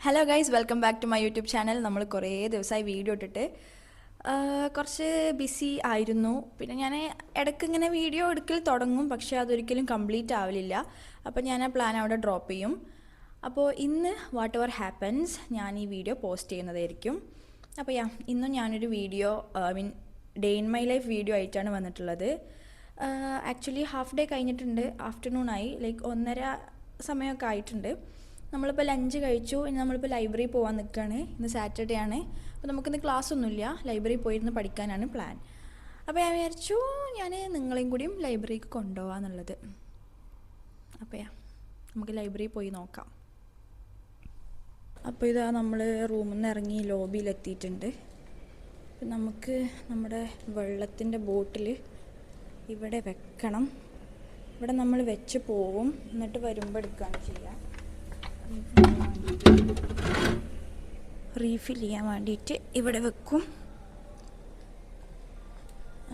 Hello guys, welcome back to my YouTube channel. നമ്മൾ കുറേ ദിവസമായി വീഡിയോ ഇട്ടിട്ട് കുറച്ച് ബിസി ആയിരുന്നു. പിന്നെ ഞാൻ ഇടയ്ക്ക് ഇങ്ങനെ വീഡിയോ എടുക്കൽ തുടങ്ങും, പക്ഷേ അതൊരിക്കലും കംപ്ലീറ്റ് ആവില്ല. അപ്പോൾ ഞാൻ ആ പ്ലാൻ അവിടെ ഡ്രോപ്പ് ചെയ്യും. അപ്പോൾ ഇന്ന് വാട്ട് എവർ ഹാപ്പൻസ് ഞാൻ ഈ വീഡിയോ പോസ്റ്റ് ചെയ്യുന്നതായിരിക്കും. അപ്പോൾ ഇന്നും ഞാനൊരു video day in my life video ആയിട്ടാണ് വന്നിട്ടുള്ളത്. ആക്ച്വലി ഹാഫ് ഡേ കഴിഞ്ഞിട്ടുണ്ട്, ആഫ്റ്റർനൂൺ ആയി, ലൈക്ക് 1:30 സമയമൊക്കെ ആയിട്ടുണ്ട്. നമ്മളിപ്പോൾ ലഞ്ച് കഴിച്ചു. ഇനി നമ്മളിപ്പോൾ ലൈബ്രറി പോകാൻ നിൽക്കുകയാണ്. ഇന്ന് സാറ്റർഡേ ആണ്. അപ്പോൾ നമുക്കിന്ന് ക്ലാസ് ഒന്നുമില്ല, ലൈബ്രറി പോയിരുന്ന് പഠിക്കാനാണ് പ്ലാൻ. അപ്പോൾ ഞാൻ വിചാരിച്ചു ഞാൻ നിങ്ങളെയും കൂടിയും ലൈബ്രറിക്ക് കൊണ്ടുപോകാമെന്നുള്ളത്. അപ്പോൾ നമുക്ക് ലൈബ്രറി പോയി നോക്കാം. അപ്പോൾ ഇതാ നമ്മൾ റൂമിൽ നിന്ന് ഇറങ്ങി ലോബിയിലെത്തിയിട്ടുണ്ട്. അപ്പം നമുക്ക് നമ്മുടെ വെള്ളത്തിൻ്റെ ബോട്ടിൽ ഇവിടെ വെക്കണം. ഇവിടെ നമ്മൾ വെച്ച് പോവും, എന്നിട്ട് വരുമ്പോൾ എടുക്കുകയാണ് ചെയ്യുക. റീഫിൽ ചെയ്യാൻ വേണ്ടിയിട്ട് ഇവിടെ വെക്കും.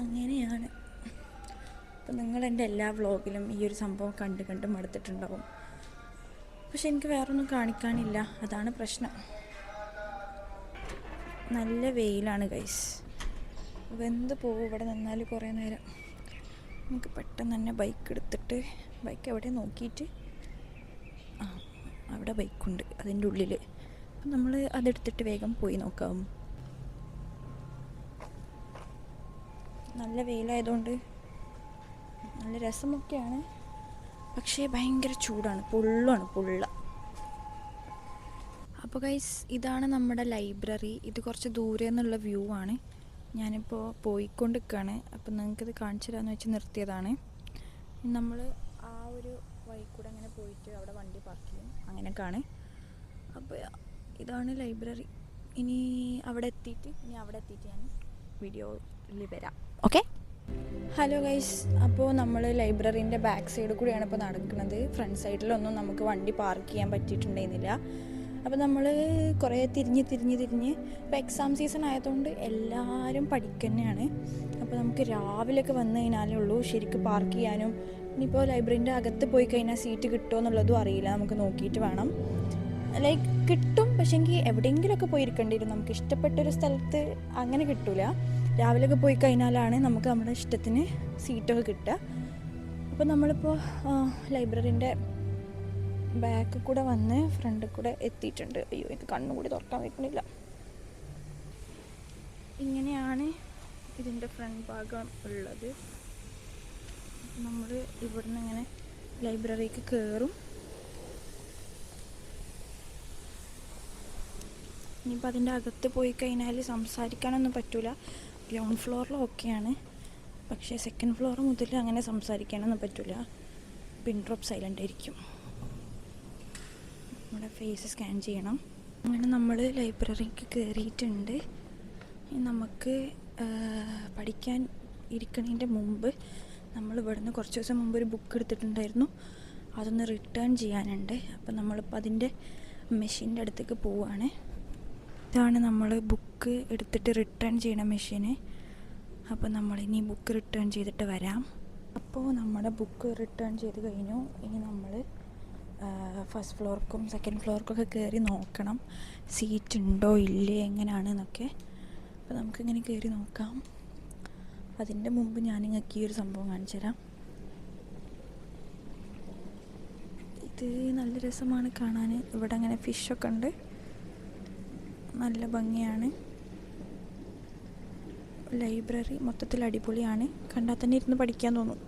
അങ്ങനെയാണ്. അപ്പം നിങ്ങൾ എൻ്റെ എല്ലാ വ്ളോഗിലും ഈ ഒരു സംഭവം കണ്ട് മടുത്തിട്ടുണ്ടാവും. പക്ഷെ എനിക്ക് വേറൊന്നും കാണിക്കാനില്ല, അതാണ് പ്രശ്നം. നല്ല വെയിലാണ് ഗൈസ്, വെന്ത് പോവും ഇവിടെ നിന്നാൽ കുറേ നേരം. നമുക്ക് പെട്ടെന്ന് തന്നെ ബൈക്ക് എടുത്തിട്ട്, ബൈക്ക് എവിടെ നോക്കിയിട്ട്, അവിടെ ബൈക്കുണ്ട് അതിൻ്റെ ഉള്ളിൽ. അപ്പം നമ്മൾ അതെടുത്തിട്ട് വേഗം പോയി നോക്കാം. നല്ല വെയിലായതുകൊണ്ട് നല്ല രസമൊക്കെയാണ്, പക്ഷേ ഭയങ്കര ചൂടാണ്, പൊള്ള. അപ്പോൾ ഗൈസ്, ഇതാണ് നമ്മുടെ ലൈബ്രറി. ഇത് കുറച്ച് ദൂരെ നിന്നുള്ള വ്യൂ ആണ്. ഞാനിപ്പോൾ പോയിക്കൊണ്ടിരിക്കുകയാണ്. അപ്പം നിങ്ങൾക്കിത് കാണിച്ചു തരാമെന്ന് വെച്ച് നിർത്തിയതാണ്. നമ്മൾ ആ ഒരു വഴി കൂടെ അങ്ങനെ പോയിട്ട് അവിടെ വണ്ടി പാർക്ക് ചെയ്യും, അങ്ങനെയൊക്കെയാണ്. അപ്പോൾ ഇതാണ് ലൈബ്രറി. ഇനി അവിടെ എത്തിയിട്ട് ഞാൻ വീഡിയോയിൽ വരാം. ഓക്കെ. ഹലോ ഗൈസ്, അപ്പോൾ നമ്മൾ ലൈബ്രറീൻ്റെ ബാക്ക് സൈഡ് കൂടിയാണ് ഇപ്പോൾ നടക്കുന്നത്. ഫ്രണ്ട് സൈഡിലൊന്നും നമുക്ക് വണ്ടി പാർക്ക് ചെയ്യാൻ പറ്റിയിട്ടുണ്ടായിരുന്നില്ല. അപ്പോൾ നമ്മൾ കുറേ തിരിഞ്ഞ് ഇപ്പോൾ എക്സാം സീസൺ ആയതുകൊണ്ട് എല്ലാവരും പഠിക്കുന്നതാണ്. അപ്പോൾ നമുക്ക് രാവിലെയൊക്കെ വന്നു കഴിഞ്ഞാലേ ഉള്ളൂ ശരിക്കും പാർക്ക് ചെയ്യാനും. ഇനിയിപ്പോൾ ലൈബ്രറീൻ്റെ അകത്ത് പോയി കഴിഞ്ഞാൽ സീറ്റ് കിട്ടുമോ എന്നുള്ളതും അറിയില്ല, നമുക്ക് നോക്കിയിട്ട് വേണം. ലൈക്ക് കിട്ടും, പക്ഷേങ്കിൽ എവിടെയെങ്കിലുമൊക്കെ പോയിരിക്കേണ്ടി വരും. നമുക്ക് ഇഷ്ടപ്പെട്ടൊരു സ്ഥലത്ത് അങ്ങനെ കിട്ടില്ല. രാവിലെയൊക്കെ പോയി കഴിഞ്ഞാലാണ് നമുക്ക് നമ്മുടെ ഇഷ്ടത്തിന് സീറ്റൊക്കെ കിട്ടുക. അപ്പോൾ നമ്മളിപ്പോൾ ലൈബ്രറീൻ്റെ ബാക്കിൽ കൂടെ വന്ന് ഫ്രണ്ടിൽ കൂടെ എത്തിയിട്ടുണ്ട്. അയ്യോ, ഇത് കണ്ണുകൂടി തുറക്കാൻ പറ്റുന്നില്ല. ഇങ്ങനെയാണ് ഇതിൻ്റെ ഫ്രണ്ട് ഭാഗം ഉള്ളത്. നമ്മൾ ഇവിടുന്ന് ഇങ്ങനെ ലൈബ്രറിക്ക് കയറും. ഇനിയിപ്പോൾ അതിൻ്റെ അകത്ത് പോയി കഴിഞ്ഞാൽ സംസാരിക്കാനൊന്നും പറ്റില്ല. ഗ്രൗണ്ട് ഫ്ലോറിൽ ഓക്കെയാണ്, പക്ഷേ സെക്കൻഡ് ഫ്ലോർ മുതൽ അങ്ങനെ സംസാരിക്കാനൊന്നും പറ്റില്ല. പിൻ ഡ്രോപ്പ് സൈലൻ്റ് ആയിരിക്കും. നമ്മുടെ ഫേസ് സ്കാൻ ചെയ്യണം. അങ്ങനെ നമ്മൾ ലൈബ്രറിക്ക് കയറിയിട്ടുണ്ട്. നമുക്ക് പഠിക്കാൻ ഇരിക്കുന്നതിൻ്റെ മുമ്പ് നമ്മൾ ഇവിടുന്ന് കുറച്ച് ദിവസം മുമ്പ് ഒരു ബുക്ക് എടുത്തിട്ടുണ്ടായിരുന്നു, അതൊന്ന് റിട്ടേൺ ചെയ്യാനുണ്ട്. അപ്പം നമ്മളിപ്പോൾ അതിൻ്റെ മെഷീൻ്റെ അടുത്തേക്ക് പോവുകയാണ്. ഇതാണ് നമ്മൾ ബുക്ക് എടുത്തിട്ട് റിട്ടേൺ ചെയ്യണ മെഷീന്. അപ്പോൾ നമ്മളിനി ബുക്ക് റിട്ടേൺ ചെയ്തിട്ട് വരാം. അപ്പോൾ നമ്മുടെ ബുക്ക് റിട്ടേൺ ചെയ്ത് കഴിഞ്ഞു. ഇനി നമ്മൾ ഫസ്റ്റ് ഫ്ലോർക്കും സെക്കൻഡ് ഫ്ലോർക്കൊക്കെ കയറി നോക്കണം സീറ്റ് ഉണ്ടോ ഇല്ലേ എങ്ങനെയാണെന്നൊക്കെ. അപ്പോൾ നമുക്കിങ്ങനെ കയറി നോക്കാം. അതിൻ്റെ മുമ്പ് ഞാൻ നിങ്ങൾക്ക് ഈ ഒരു സംഭവം കാണിച്ചു തരാം. ഇത് നല്ല രസമാണ് കാണാൻ. ഇവിടെ അങ്ങനെ ഫിഷൊക്കെ ഉണ്ട്, നല്ല ഭംഗിയാണ്. ലൈബ്രറി മൊത്തത്തിൽ അടിപൊളിയാണ്, കണ്ടാൽ തന്നെ ഇരുന്ന് പഠിക്കാൻ തോന്നും.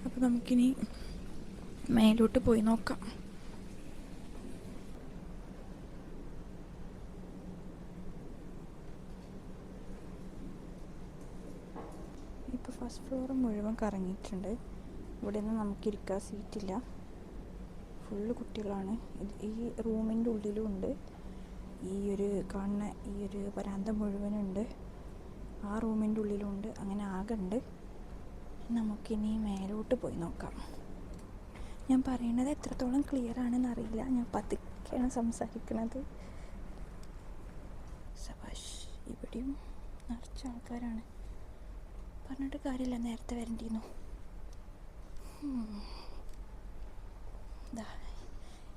അപ്പോൾ നമുക്കിനി മേലോട്ട് പോയി നോക്കാം. ഇപ്പോൾ ഫസ്റ്റ് ഫ്ലോർ മുഴുവൻ കറങ്ങിയിട്ടുണ്ട്. ഇവിടെ നിന്ന് നമുക്കിരിക്കാൻ സീറ്റില്ല, ഫുള്ള് കുട്ടികളാണ്. ഈ റൂമിൻ്റെ ഉള്ളിലും ഉണ്ട്, ഈ ഒരു കാണുന്ന ഈ ഒരു വരാന്ത മുഴുവനുണ്ട്, ആ റൂമിൻ്റെ ഉള്ളിലുണ്ട്. അങ്ങനെ ആകെ ഉണ്ട്. നമുക്കിനി മേലോട്ട് പോയി നോക്കാം. ഞാൻ പറയുന്നത് എത്രത്തോളം ക്ലിയർ ആണെന്ന് അറിയില്ല, ഞാൻ പതുക്കെയാണ് സംസാരിക്കുന്നത്. സബാഷ്, ഇവിടെയും നിറച്ച ആൾക്കാരാണ്. പറഞ്ഞിട്ട് കാര്യമില്ല, നേരത്തെ വരണ്ടിരുന്നു.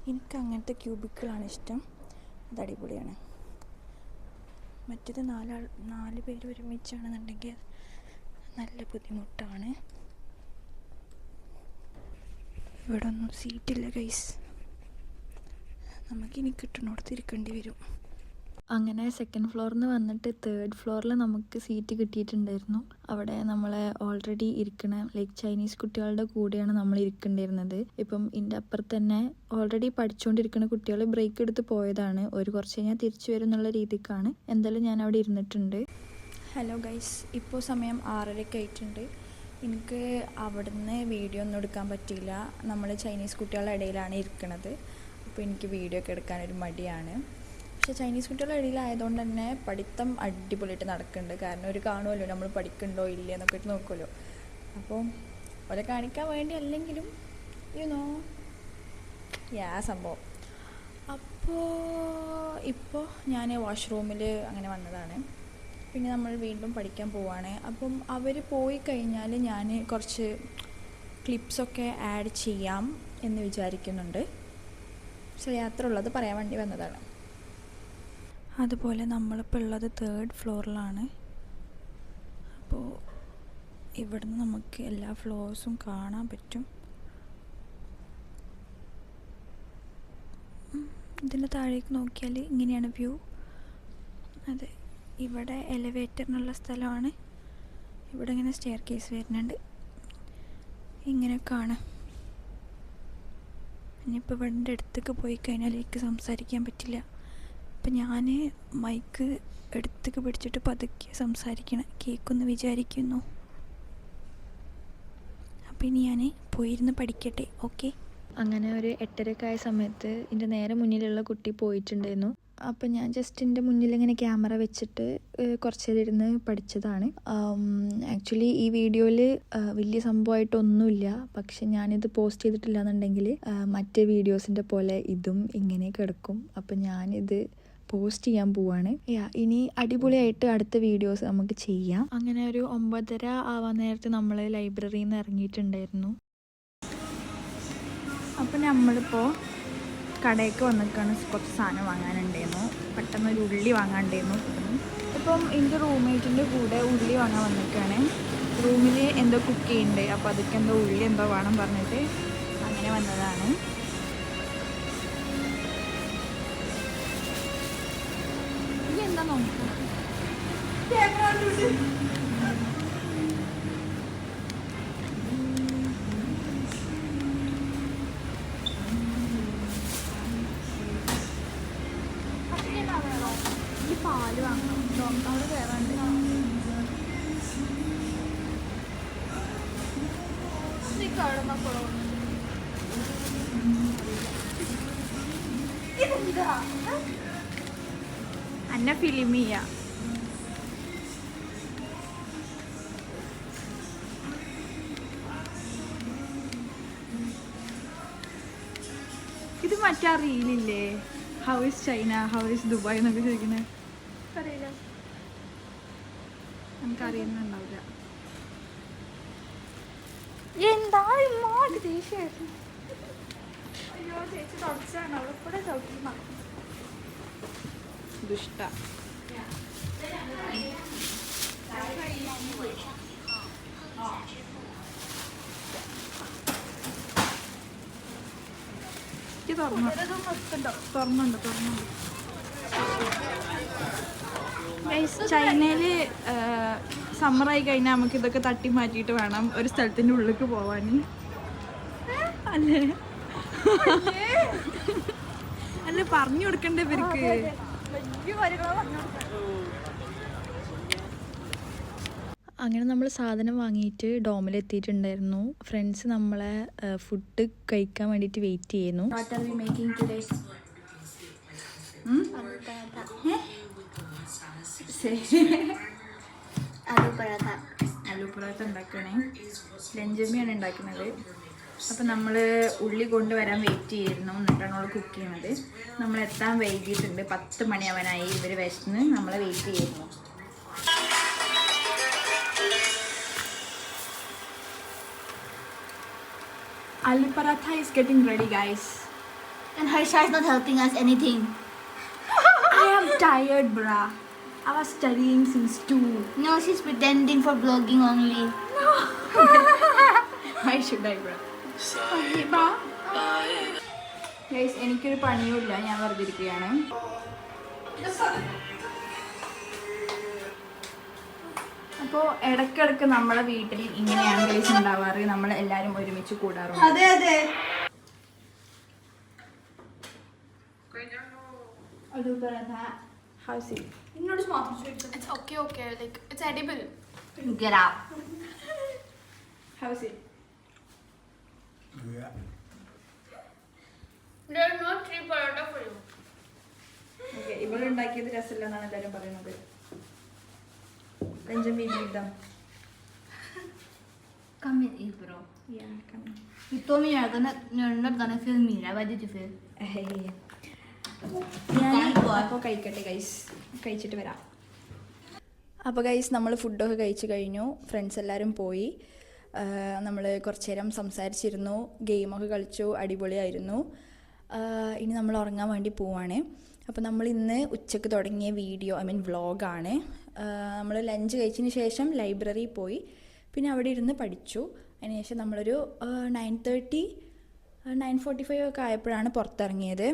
എനിക്ക് അങ്ങനത്തെ ക്യൂബിക്കിളാണ് ഇഷ്ടം, അത് അടിപൊളിയാണ്. മറ്റേത് 4 പേര് ഒരുമിച്ചാണെന്നുണ്ടെങ്കിൽ നല്ല ബുദ്ധിമുട്ടാണ്. ഇവിടെ ഒന്നും സീറ്റില്ല ഗൈസ്, നമുക്കിനി കിട്ടുന്നിടത്ത് ഇരിക്കേണ്ടി വരും. അങ്ങനെ സെക്കൻഡ് ഫ്ലോറിൽ നിന്ന് വന്നിട്ട് തേർഡ് ഫ്ലോറിൽ നമുക്ക് സീറ്റ് കിട്ടിയിട്ടുണ്ടായിരുന്നു. അവിടെ നമ്മളെ ഓൾറെഡി ഇരിക്കണ ചൈനീസ് കുട്ടികളുടെ കൂടെയാണ് നമ്മൾ ഇരിക്കേണ്ടിയിരുന്നത്. ഇപ്പം ഇതിൻ്റെ അപ്പുറത്ത് തന്നെ ഓൾറെഡി പഠിച്ചുകൊണ്ടിരിക്കുന്ന കുട്ടികൾ ബ്രേക്ക് എടുത്ത് പോയതാണ്. ഒരു കുറച്ച് കഴിഞ്ഞാൽ തിരിച്ചു വരും എന്നുള്ള രീതിക്കാണ്. എന്തായാലും ഞാൻ അവിടെ ഇരുന്നിട്ടുണ്ട്. ഹലോ ഗൈസ്, ഇപ്പോൾ സമയം 6:30 ആയിട്ടുണ്ട്. എനിക്ക് അവിടുന്ന് വീഡിയോ ഒന്നും എടുക്കാൻ പറ്റിയില്ല. നമ്മൾ ചൈനീസ് കുട്ടികളുടെ ഇടയിലാണ് ഇരിക്കുന്നത്. അപ്പോൾ എനിക്ക് വീഡിയോ ഒക്കെ എടുക്കാനൊരു മടിയാണ്. പക്ഷേ ചൈനീസ് കുട്ടികളുടെ ഇടയിലായതുകൊണ്ട് തന്നെ പഠിത്തം അടിപൊളിയായിട്ട് നടക്കുന്നുണ്ട്. കാരണം ഒരു കാണുമല്ലോ നമ്മൾ പഠിക്കണ്ടോ ഇല്ല എന്നൊക്കെ നോക്കുമല്ലോ. അപ്പോൾ അവരെ കാണിക്കാൻ വേണ്ടി അല്ലെങ്കിലും സംഭവം. ഇപ്പോൾ ഞാൻ വാഷ്റൂമിൽ അങ്ങനെ വന്നതാണ്. പിന്നെ നമ്മൾ വീണ്ടും പഠിക്കാൻ പോവുകയാണ്. അപ്പം അവർ പോയി കഴിഞ്ഞാൽ ഞാൻ കുറച്ച് ക്ലിപ്സൊക്കെ ആഡ് ചെയ്യാം എന്ന് വിചാരിക്കുന്നുണ്ട്. ശരി, അത്ര ഉള്ളത് പറയാൻ വേണ്ടി വന്നതാണ്. അതുപോലെ നമ്മളിപ്പോൾ ഉള്ളത് തേർഡ് ഫ്ലോറിലാണ്. അപ്പോൾ ഇവിടുന്ന് നമുക്ക് എല്ലാ ഫ്ലോർസും കാണാൻ പറ്റും. ഇതിൻ്റെ താഴേക്ക് നോക്കിയാൽ ഇങ്ങനെയാണ് വ്യൂ. അതെ, ഇവിടെ എലിവേറ്ററിനുള്ള സ്ഥലമാണ്. ഇവിടെ ഇങ്ങനെ സ്റ്റെയർ കേസ് വരുന്നുണ്ട്. ഇങ്ങനെയൊക്കെയാണ്. ഇനിയിപ്പോൾ ഇവിടെ അടുത്തേക്ക് പോയി കഴിഞ്ഞാൽ എനിക്ക് സംസാരിക്കാൻ പറ്റില്ല. അപ്പം ഞാൻ മൈക്ക് അടുത്തേക്ക് പിടിച്ചിട്ട് പതുക്കെ സംസാരിക്കണം, കേൾക്കുമെന്ന് വിചാരിക്കുന്നു. അപ്പം ഇനി ഞാൻ പോയിരുന്ന് പഠിക്കട്ടെ. ഓക്കെ. അങ്ങനെ ഒരു 8:30 ആയ സമയത്ത് എൻ്റെ നേരെ മുന്നിലുള്ള കുട്ടി പോയിട്ടുണ്ടായിരുന്നു. അപ്പം ഞാൻ ജസ്റ്റ് എൻ്റെ മുന്നിലിങ്ങനെ ക്യാമറ വെച്ചിട്ട് കുറച്ച് നേരം ഇരുന്ന് പഠിച്ചതാണ്. ആക്ച്വലി ഈ വീഡിയോയിൽ വലിയ സംഭവമായിട്ടൊന്നുമില്ല. പക്ഷെ ഞാനിത് പോസ്റ്റ് ചെയ്തിട്ടില്ല എന്നുണ്ടെങ്കിൽ മറ്റേ വീഡിയോസിൻ്റെ പോലെ ഇതും ഇങ്ങനെ കിടക്കും. അപ്പം ഞാനിത് പോസ്റ്റ് ചെയ്യാൻ പോവാണ്. ഇനി അടിപൊളിയായിട്ട് അടുത്ത വീഡിയോസ് നമുക്ക് ചെയ്യാം. അങ്ങനെ ഒരു 9:30 ആവാൻ നേരത്ത് നമ്മൾ ലൈബ്രറിയിൽ നിന്ന് ഇറങ്ങിയിട്ടുണ്ടായിരുന്നു. അപ്പം നമ്മളിപ്പോൾ കടയ്ക്ക് വന്നിട്ടാണ് കുറച്ച് സാധനം വാങ്ങാനുണ്ടായിരുന്നു. പെട്ടെന്ന് ഒരു ഉള്ളി വാങ്ങാനുണ്ടായിരുന്നു. ഇപ്പം എൻ്റെ റൂംമേറ്റിൻ്റെ കൂടെ ഉള്ളി വാങ്ങാൻ വന്നിട്ടാണ്. റൂമിൽ എന്തോ കുക്ക് ചെയ്യുന്നുണ്ട്. അപ്പോൾ അതൊക്കെ എന്തോ ഉള്ളി എന്തോ വേണം പറഞ്ഞിട്ട് അങ്ങനെ വന്നതാണ്. എന്താ നോക്കാം, ഈ പാല് വാങ്ങണം. അവിടെ കയറാണ്ട് അന്ന ഫിലിമിയ. ഇത് മറ്റാ റീലില്ലേ, how is China, how is Dubai എന്നൊക്കെ ചോദിക്കണേ. അറിയില്ല, നമുക്കറിയുന്നുണ്ടാവില്ല. എന്താ ഇങ്ങോട്ട് ദേഷ്യം. അയ്യോ ചേച്ചി തുടച്ചാണ്, അവിടെ കൂടെ ചവിട്ടി ദുഷ്ട. തുറന്നുണ്ട്. ചൈനയിൽ സമ്മറായി കഴിഞ്ഞാൽ നമുക്ക് ഇതൊക്കെ തട്ടി മാറ്റിയിട്ട് വേണം ഒരു സ്ഥലത്തിൻ്റെ ഉള്ളിലേക്ക് പോവാൻ. അല്ലേ അല്ല, പറഞ്ഞു കൊടുക്കണ്ടേ ഇവർക്ക്. അങ്ങനെ നമ്മൾ സാധനം വാങ്ങിയിട്ട് ഡോമിലെത്തിയിട്ടുണ്ടായിരുന്നു. ഫ്രണ്ട്സ് നമ്മളെ ഫുഡ് കഴിക്കാൻ വേണ്ടിയിട്ട് വെയിറ്റ് ചെയ്യുന്നു. ആലു പൊറോട്ട ഉണ്ടാക്കണേ. ലഞ്ചമിയാണ് ഉണ്ടാക്കുന്നത്. അപ്പം നമ്മൾ ഉള്ളി കൊണ്ടുവരാൻ വെയിറ്റ് ചെയ്യായിരുന്നു. എന്നിട്ടാണ് നമ്മൾ കുക്ക് ചെയ്യുന്നത്. നമ്മൾ എത്താൻ വൈകിയിട്ടുണ്ട്. 10 മണിയാവാനായി. ഇവർ വിശന്ന് നമ്മളെ വെയിറ്റ് ചെയ്യുന്നു. Aloo paratha is getting ready, guys. And Harsha is not helping us anything. I am tired, bruh. I was studying since 2. No, she's pretending for vlogging only. Why should I, bruh? Okay, bye. Guys, എനിക്കൊരു പണിയുമില്ല, ഞാൻ വെറുതെ ഇരിക്കുകയാണ്. അപ്പോൾ ഇടയ്ക്കിടയ്ക്ക് നമ്മളെ വീട്ടിൽ ഇങ്ങനെയാണ് guys ഉണ്ടാവാറ്. നമ്മൾ എല്ലാവരും ഒരുമിച്ച് കൂടാറുണ്ട്. അതെ അതെ. How's it? It's okay. Like, it's edible. Get out. How's it? There are not 3 paratha for you. Okay, ഇവിടെ ഉണ്ടാക്കിയത് രസമില്ലെന്നാണ് എല്ലാവരും പറയുന്നത്. Benjamin, eat them. Come and eat, bro. Yeah, come on. You told me you're not gonna film me, right? Why did you film? അപ്പോൾ കഴിക്കട്ടെ guys, കഴിച്ചിട്ട് വരാം. അപ്പോൾ guys നമ്മൾ ഫുഡൊക്കെ കഴിച്ച് കഴിഞ്ഞു. ഫ്രണ്ട്സ് എല്ലാവരും പോയി. നമ്മൾ കുറച്ച് നേരം സംസാരിച്ചിരുന്നു, ഗെയിമൊക്കെ കളിച്ചു, അടിപൊളിയായിരുന്നു. ഇനി നമ്മൾ ഉറങ്ങാൻ വേണ്ടി പോവാണ്. അപ്പോൾ നമ്മൾ ഇന്ന് ഉച്ചയ്ക്ക് തുടങ്ങിയ വീഡിയോ വ്ളോഗാണ്. നമ്മൾ ലഞ്ച് കഴിച്ചതിന് ശേഷം ലൈബ്രറി പോയി, പിന്നെ അവിടെ ഇരുന്ന് പഠിച്ചു. അതിനുശേഷം നമ്മളൊരു 9:30 9:45 ഒക്കെ ആയപ്പോഴാണ് പുറത്തിറങ്ങിയത്.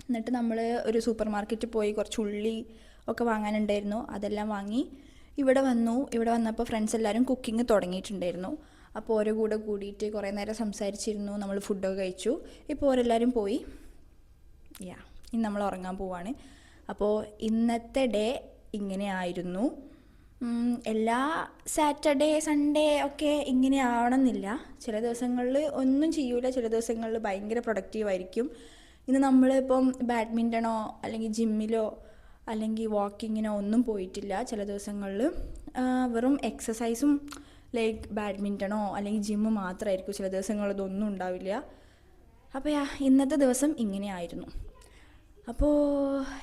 എന്നിട്ട് നമ്മൾ ഒരു സൂപ്പർ മാർക്കറ്റിൽ പോയി കുറച്ച് ഉള്ളി ഒക്കെ വാങ്ങാനുണ്ടായിരുന്നു, അതെല്ലാം വാങ്ങി ഇവിടെ വന്നു. ഇവിടെ വന്നപ്പോൾ ഫ്രണ്ട്സ് എല്ലാവരും കുക്കിംഗ് തുടങ്ങിയിട്ടുണ്ടായിരുന്നു. അപ്പോൾ ഓരോ കൂടെ കൂടിയിട്ട് കുറേ നേരം സംസാരിച്ചിരുന്നു, നമ്മൾ ഫുഡൊക്കെ കഴിച്ചു. ഇപ്പോൾ ഓരെല്ലാവരും പോയി. ഇനി നമ്മൾ ഉറങ്ങാൻ പോവാണ്. അപ്പോൾ ഇന്നത്തെ ഡേ ഇങ്ങനെയായിരുന്നു. എല്ലാ സാറ്റർഡേ സൺഡേ ഒക്കെ ഇങ്ങനെ ആവണമെന്നില്ല. ചില ദിവസങ്ങളിൽ ഒന്നും ചെയ്യൂല, ചില ദിവസങ്ങളിൽ ഭയങ്കര പ്രൊഡക്റ്റീവായിരിക്കും. ഇന്ന് നമ്മളിപ്പം ബാഡ്മിൻ്റണോ അല്ലെങ്കിൽ ജിമ്മിലോ അല്ലെങ്കിൽ വാക്കിങ്ങിനോ ഒന്നും പോയിട്ടില്ല. ചില ദിവസങ്ങളിൽ വെറും എക്സസൈസും ലൈക്ക് ബാഡ്മിൻ്റണോ അല്ലെങ്കിൽ ജിമ്മ് മാത്രമായിരിക്കും. ചില ദിവസങ്ങളിൽ ഇതൊന്നും ഉണ്ടാവില്ല. അപ്പോൾ ഇന്നത്തെ ദിവസം ഇങ്ങനെയായിരുന്നു. അപ്പോൾ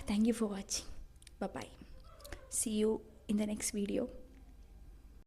thank you for watching. Bye. See you in the next video.